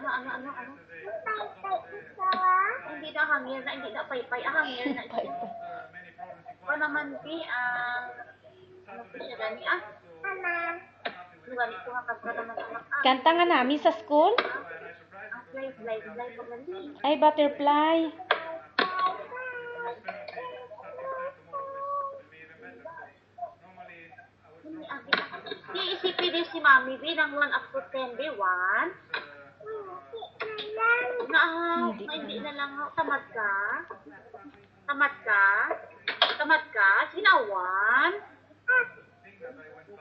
Ano? Hindi na hangir na, hindi na paypay. Hangir na. O naman, ano po siya gani, Gani ko kakanta naman anak, Kanta nga namin sa school? Fly, pagani. Ay, butterfly. Iisipin din si Mami, B, ng 1 up to 10, B, 1. Hindi na lang, tamad ka? Sina 1?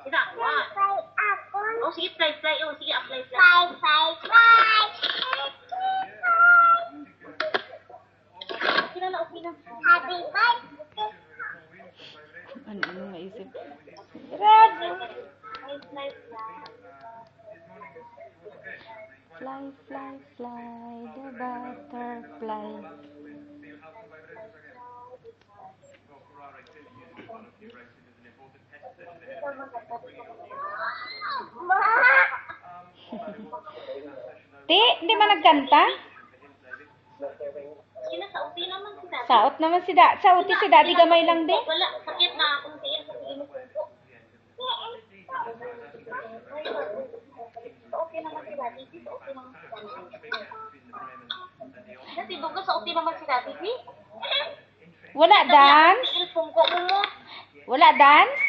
Sina 1? O, sige, fly. O, sige, fly. Okay na. Happy birthday. Ano maisip? Radyo! Fly, the butterfly. Hindi man nagkanta? Saot naman si Da. Sauti si Daddy gamay lang din. Wala, sakit na akong tiyan sa pilimot ko. Okay naman si Daddy. Natibog ka sa okay naman si Daddy. Wala dance? Wala dance?